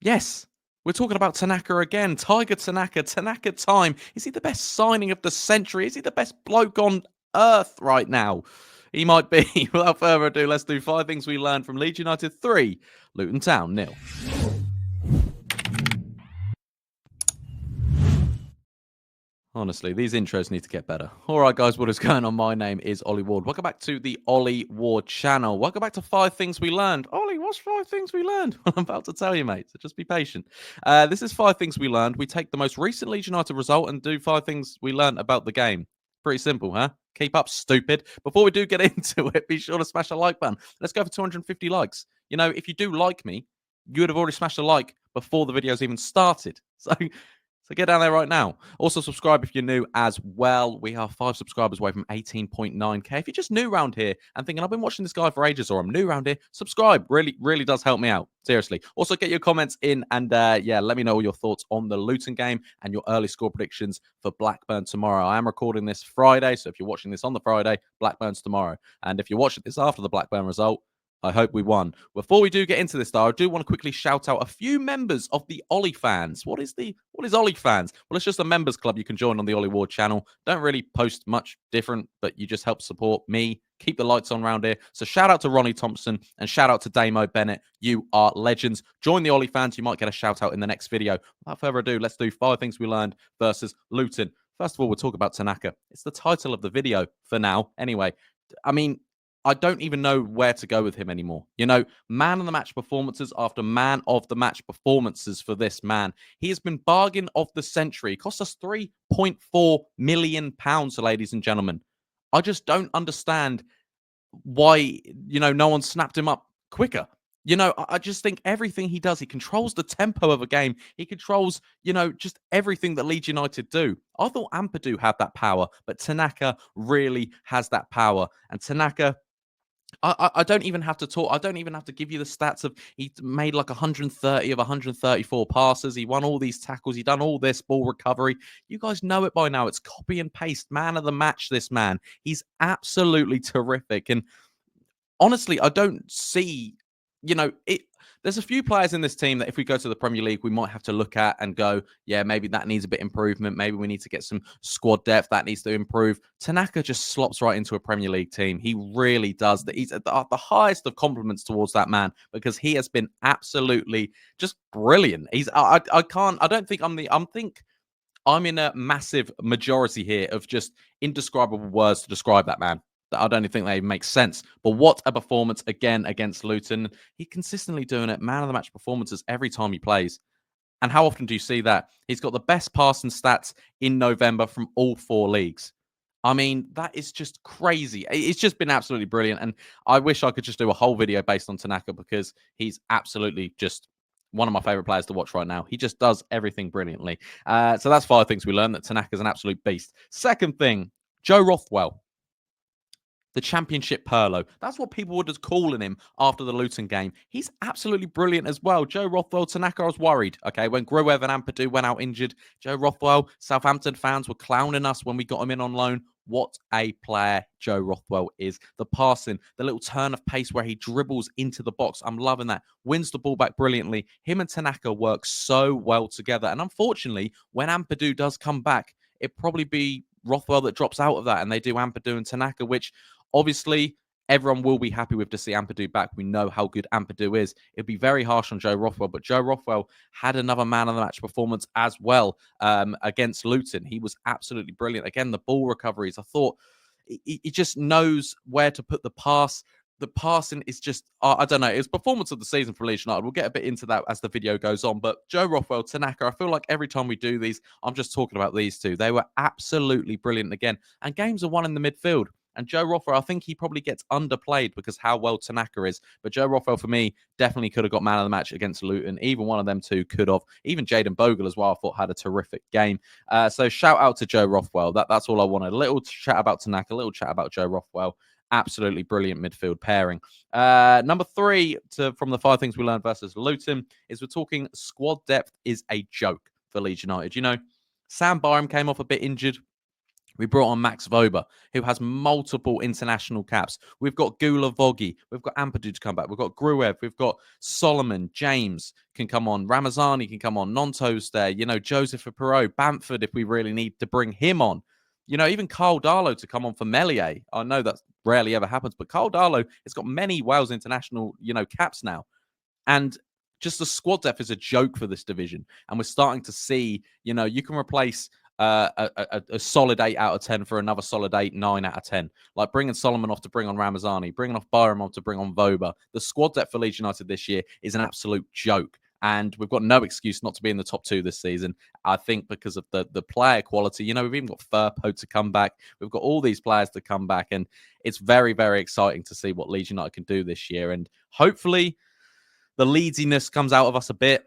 Yes, we're talking about Tanaka again. Tiger Tanaka, Tanaka time. Is he the best signing of the century? Is he the best bloke on earth right now? He might be. Without further ado, let's do 5 things we learned from Leeds United 3, Luton Town 0. Honestly, these intros need to get better. All right, guys, what is going on? My name is Ollie Ward. Welcome back to the Ollie Ward channel. Welcome back to 5 things we learned. Ollie, what's 5 things we learned? Well, I'm about to tell you, mate, so just be patient. This is 5 things we learned. We take the most recent Leeds United result and do 5 things we learned about the game. Pretty simple, huh? Keep up, stupid. Before we do get into it, be sure to smash a like button. Let's go for 250 likes. You know, if you do like me, you would have already smashed a like before the video's even started. So get down there right now. Also, subscribe if you're new as well. We are 5 subscribers away from 18.9k. If you're just new around here and thinking, I've been watching this guy for ages or I'm new around here, subscribe. Really, really does help me out. Seriously. Also, get your comments in and, yeah, let me know all your thoughts on the Luton game and your early score predictions for Blackburn tomorrow. I am recording this Friday, so if you're watching this on the Friday, Blackburn's tomorrow. And if you're watching this after the Blackburn result, I hope we won. Before we do get into this, though, I do want to quickly shout out a few members of the Ollie fans. What is Ollie fans? Well, it's just a members club you can join on the Ollie Ward channel. Don't really post much different, but you just help support me, keep the lights on around here. So shout out to Ronnie Thompson and shout out to Damo Bennett. You are legends. Join the Ollie fans. You might get a shout out in the next video. Without further ado, let's do 5 things we learned versus Luton. First of all, we'll talk about Tanaka. It's the title of the video for now. Anyway, I mean, I don't even know where to go with him anymore. You know, man of the match performances after man of the match performances for this man. He has been bargain of the century. It cost us £3.4 million, ladies and gentlemen. I just don't understand why, no one snapped him up quicker. I just think everything he does, he controls the tempo of a game. He controls, just everything that Leeds United do. I thought Ampadu had that power, but Tanaka really has that power. And Tanaka, I don't even have to talk. I don't even have to give you the stats of he made like 130 of 134 passes. He won all these tackles. He done all this ball recovery. You guys know it by now. It's copy and paste. Man of the match, this man. He's absolutely terrific. And honestly, I don't see, it. There's a few players in this team that if we go to the Premier League, we might have to look at and go, yeah, maybe that needs a bit improvement. Maybe we need to get some squad depth that needs to improve. Tanaka just slops right into a Premier League team. He really does. He's at the highest of compliments towards that man because he has been absolutely just brilliant. I don't think I'm in a massive majority here of just indescribable words to describe that man. I don't even think they make sense. But what a performance again against Luton. He's consistently doing it. Man of the match performances every time he plays. And how often do you see that? He's got the best passing stats in November from all 4 leagues. I mean, that is just crazy. It's just been absolutely brilliant. And I wish I could just do a whole video based on Tanaka because he's absolutely just one of my favorite players to watch right now. He just does everything brilliantly. So that's 5 things we learned, that Tanaka's an absolute beast. Second thing, Joe Rothwell. The championship Piroe. That's what people were just calling him after the Luton game. He's absolutely brilliant as well. Joe Rothwell, Tanaka, I was worried. Okay, when Gruev and Ampadu went out injured, Joe Rothwell, Southampton fans were clowning us when we got him in on loan. What a player Joe Rothwell is. The passing, the little turn of pace where he dribbles into the box. I'm loving that. Wins the ball back brilliantly. Him and Tanaka work so well together. And unfortunately, when Ampadu does come back, it'd probably be Rothwell that drops out of that and they do Ampadu and Tanaka, which obviously everyone will be happy with to see Ampadu back. We know how good Ampadu is. It'd be very harsh on Joe Rothwell, but Joe Rothwell had another man of the match performance as well against Luton. He was absolutely brilliant. Again, the ball recoveries, I thought he just knows where to put the pass. The passing is just, I don't know, it's performance of the season for Leeds United. We'll get a bit into that as the video goes on. But Joe Rothwell, Tanaka, I feel like every time we do these, I'm just talking about these two. They were absolutely brilliant again. And games are won in the midfield. And Joe Rothwell, I think he probably gets underplayed because how well Tanaka is. But Joe Rothwell, for me, definitely could have got man of the match against Luton. Even one of them two could have. Even Jaden Bogle as well, I thought had a terrific game. So shout out to Joe Rothwell. That's all I wanted. A little chat about Tanaka, a little chat about Joe Rothwell. Absolutely brilliant midfield pairing. Number 3 from the 5 things we learned versus Luton is we're talking squad depth is a joke for Leeds United. You know, Sam Byram came off a bit injured. We brought on Max Voba, who has multiple international caps. We've got Gula Vogi. We've got Ampadu to come back. We've got Gruev. We've got Solomon. James can come on. Ramazani can come on. Nonto's there. You know, Joseph for Piroe. Bamford, if we really need to bring him on. You know, even Carl Darlow to come on for Melier. I know that rarely ever happens, but Carl Darlow has got many Wales international, caps now. And just the squad depth is a joke for this division. And we're starting to see, you can replace a solid 8 out of 10 for another solid 8, 9 out of 10. Like bringing Solomon off to bring on Ramazani, bringing off Byram off to bring on Voba. The squad depth for Leeds United this year is an absolute joke. And we've got no excuse not to be in the top 2 this season. I think because of the player quality. We've even got Firpo to come back. We've got all these players to come back. And it's very, very exciting to see what Leeds United can do this year. And hopefully the Leedsiness comes out of us a bit.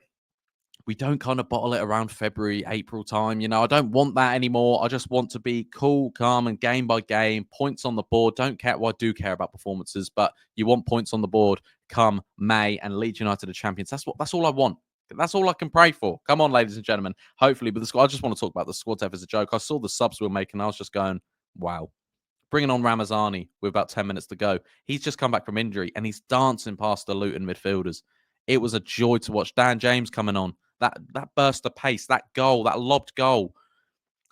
We don't kind of bottle it around February, April time. I don't want that anymore. I just want to be cool, calm, and game by game, points on the board. Don't care. Well, I do care about performances, but you want points on the board come May, and Leeds United are champions. That's all I want. That's all I can pray for. Come on, ladies and gentlemen. Hopefully, but the squad. I just want to talk about the squad depth as a joke. I saw the subs we were making. I was just going, wow. Bringing on Ramazani with about 10 minutes to go. He's just come back from injury and he's dancing past the Luton midfielders. It was a joy to watch. Dan James coming on. That burst of pace, that goal, that lobbed goal.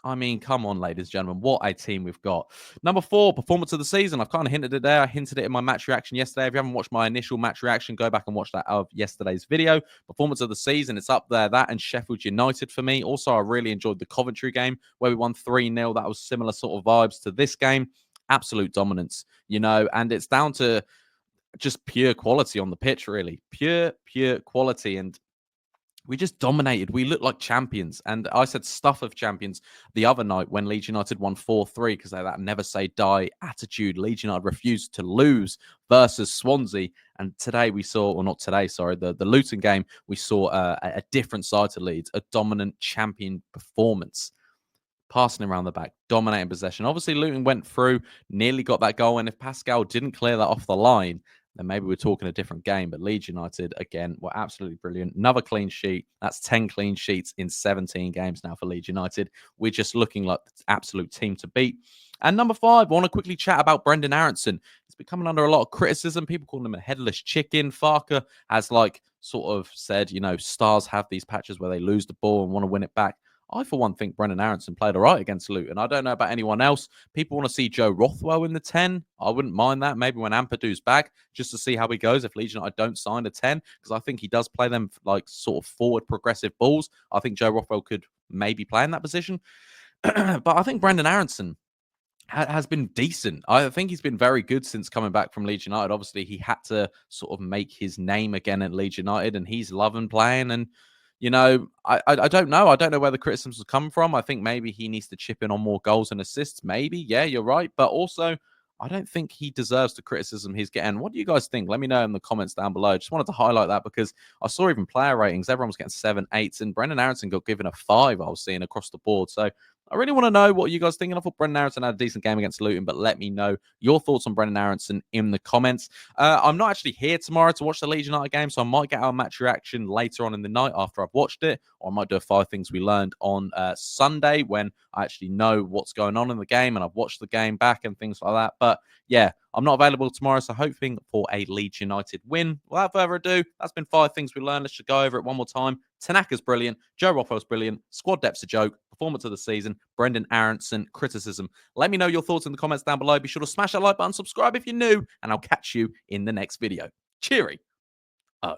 I mean, come on, ladies and gentlemen. What a team we've got. Number 4, performance of the season. I've kind of hinted it there. I hinted it in my match reaction yesterday. If you haven't watched my initial match reaction, go back and watch that of yesterday's video. Performance of the season, it's up there. That and Sheffield United for me. Also, I really enjoyed the Coventry game where we won 3-0. That was similar sort of vibes to this game. Absolute dominance, and it's down to just pure quality on the pitch, really. Pure quality. And we just dominated. We looked like champions. And I said stuff of champions the other night when Leeds United won 4-3 because they that never say die attitude. Leeds United refused to lose versus Swansea. And today we saw, or not today, sorry, the Luton game, we saw a different side to Leeds, a dominant champion performance. Passing around the back, dominating possession. Obviously, Luton went through, nearly got that goal. And if Pascal didn't clear that off the line, then maybe we're talking a different game. But Leeds United, again, were absolutely brilliant. Another clean sheet. That's 10 clean sheets in 17 games now for Leeds United. We're just looking like the absolute team to beat. And number 5, I want to quickly chat about Brenden Aaronson. He's been coming under a lot of criticism. People calling him a headless chicken. Farke has sort of said, stars have these patches where they lose the ball and want to win it back. I, for one, think Brenden Aaronson played all right against Luton. I don't know about anyone else. People want to see Joe Rothwell in the 10. I wouldn't mind that. Maybe when Ampadu's back, just to see how he goes if Leeds United don't sign a 10, because I think he does play them sort of forward progressive balls. I think Joe Rothwell could maybe play in that position. But I think Brenden Aaronson has been decent. I think he's been very good since coming back from Leeds United. Obviously, he had to sort of make his name again at Leeds United, and he's loving playing. And I don't know. I don't know where the criticisms come from. I think maybe he needs to chip in on more goals and assists. Maybe. Yeah, you're right. But also, I don't think he deserves the criticism he's getting. What do you guys think? Let me know in the comments down below. Just wanted to highlight that because I saw even player ratings. Everyone was getting 7, 8s, and Brenden Aaronson got given a 5, I was seeing across the board. So I really want to know what you guys think. I thought Brenden Aaronson had a decent game against Luton, but let me know your thoughts on Brenden Aaronson in the comments. I'm not actually here tomorrow to watch the Leeds United game, so I might get our match reaction later on in the night after I've watched it, or I might do a 5 things we learned on Sunday when I actually know what's going on in the game and I've watched the game back and things like that. But yeah, I'm not available tomorrow, so hoping for a Leeds United win. Without further ado, that's been 5 things we learned. Let's just go over it one more time. Tanaka's brilliant. Joe Rothwell's brilliant. Squad depth's a joke. Performance of the season. Brenden Aaronson criticism. Let me know your thoughts in the comments down below. Be sure to smash that like button, subscribe if you're new, and I'll catch you in the next video. Cheery. Oh.